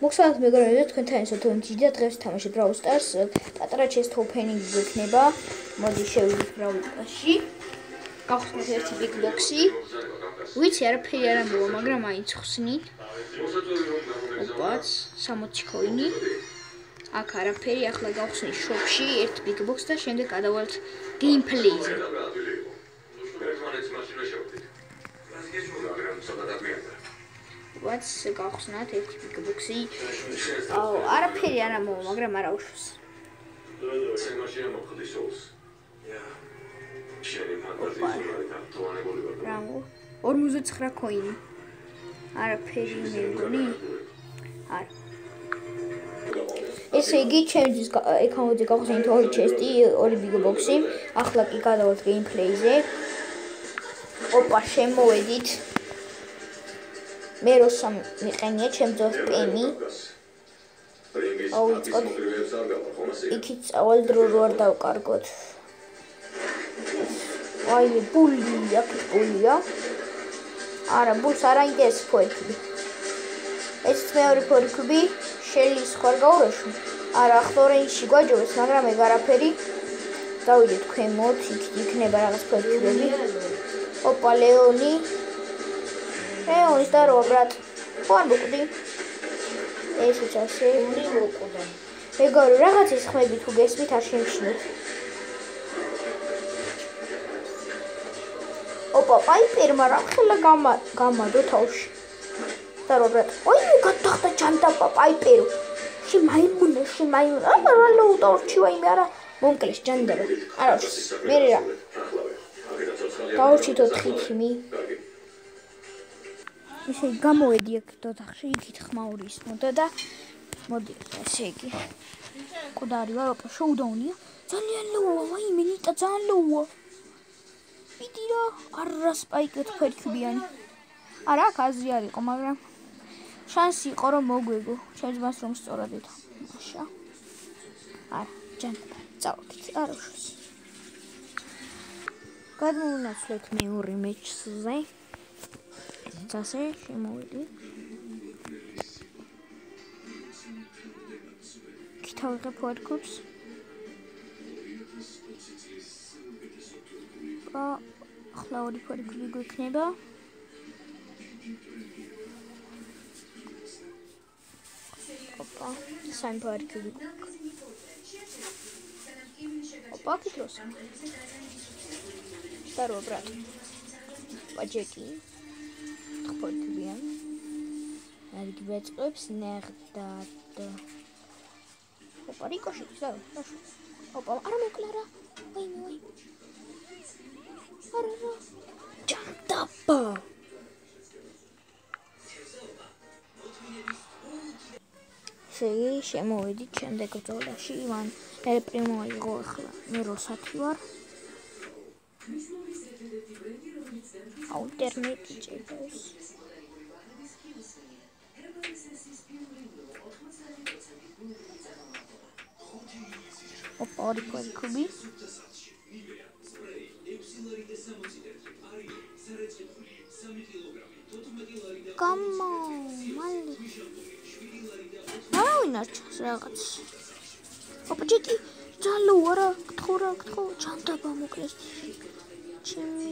მოგესალმებით მეგობრებო, თქვენთან ისე თუ მჯდა დღეს თამაში Brawl Stars, პატარა chest opening გვექნება. მოდი შევიდეთ Brawl Stars-ში. გავხსნით ერთი big box-ი. ვიცი არაფერი არ ამბობ, მაგრამ მაინც ხსნით. ოპაც, 60 coin-ი. აქ არაფერი, ახლა გავხსნით shop-ში ერთ big box და შემდეგ გადავალთ gameplay-ზე. What's გავხსნათ ერთი big box-ი. არაფერი არ ამბობ, მაგრამ არა უშვს. Bravo. 49 coin. არაფერი მეგონი? არა. ესე იგი, ჩემთვის ეკაუნტზე გავხსნით ორი chest-ი, ორი big box-ი. ახლა კი გადავალთ gameplay-ზე. ოპა, შემოვედით. მე როსამ მიყენია ჩემს ძოს პენი. ავიწყოთ. იქით წავალ დრო რო არ დავკარგოთ. აი, ბული, აქ ბულია. არა, ბულს არ აინტერესებს ფოეთები. ეს მეორე ფოეთები შელის ხარ გაურეშო. არა, ახლა ორენჯში გვაჯობეს, მაგრამ ეგ არაფერი. დავიდეთ ქვემოთ, იქნება რაღაც ფოეთები. ოპა, ლეონი. Leonis daro, brat. Juan მოკვდი. ესეც ასე. ორი მოკვდა. მეგობრებო, რაღაცის ხმები თუ გესმით არ შემჩნევთ. ოპა, პაიპერმა რა ხელა გამადო თავში. დaro, brat. ой, გადახდა ჯანდაბა პაიპერო. შემაიმუნა. არა, ლოუდორჩი ვაიმე არა. მომკლეს ჯანდაბა. არა, მე რა. გავურჩით 4 თიმი. ესე იგი გამოვედი აქ ოთახში, იქით ხმაური ისმოდა და მოდი ესე იგი. კუდარი ვარ, ოპა, შოუდაუნია. ძალიან ლოუა, ვაიმე, ნიტა ძალიან ლოუა. მიდი რა, არა სპაიკეთ ფერქბიანი. არა, აქ აზრი არ იყო, მაგრამ შანსი იყო რომ მოგვეგო. ჩემს მას რომ სწორად ეთა. მაშა. არა, ჯანმრთელია. წავიდეთ, არა უშავს. გადმოვინაცვლეთ მეორე მეჩზე. ასე შემოვიდი. კითხავიღებ ვარქობს. ახლა ორი ფარკული გვექნება. ოპა, სამი ფარკული. ოპა, კითხავს. დარო, ბრატ. ვაჯეკი. ხოთბიან. აგი ვეწყებს ნერდად. ოპა, რიკოში, ზარო. ოპა, არა მოკლა რა. ვაი. არა. ჯანდაბა. შემოვედი შემდეგ ბრძოლაში. ივან ელპრიმო იყო ახლა. მე როსათი ვარ. Alternate chapters. Opa, kubi. Come on, mali. Inarchas რაღაც. Opa, Jackie, ძალიან არა, გთხოვ, ჯანდაბა მოკლეს. ჩემი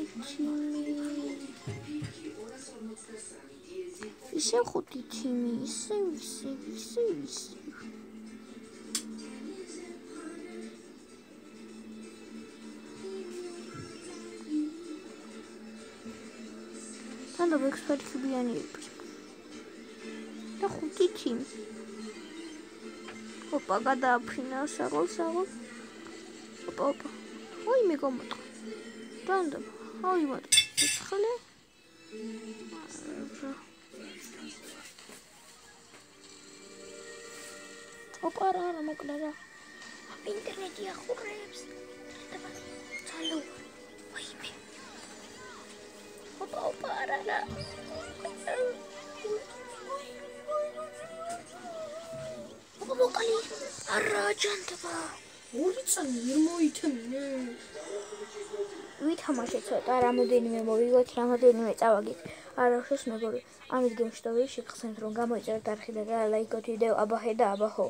ისე ხუთი თიმი, ისე. თანა ექსპერტები და ხუთი თიმი. ოპა, გადააფრინა საღოლ. ოპა. ой, მე გამოწყო. Random. How you want? Hello. Opa, ara mokla ra. Interneti ახურებს. Hello. ვაიმე. Opa, არა. Opa, მოკალი. არა ჯანდაბა. ორი წანი ვერ მოითმინე. ვითამაშე ცოტა, რამოდენიმე მოვიგოთ, რამოდენიმე წავაგეთ. არახშოს მეგობრებო, ამით გემშვიდობები შეგხსენებთ, რომ გამოიწერეთ არხი და გაილაიქოთ ვიდეო. აბა ჰე და აბა ჰო.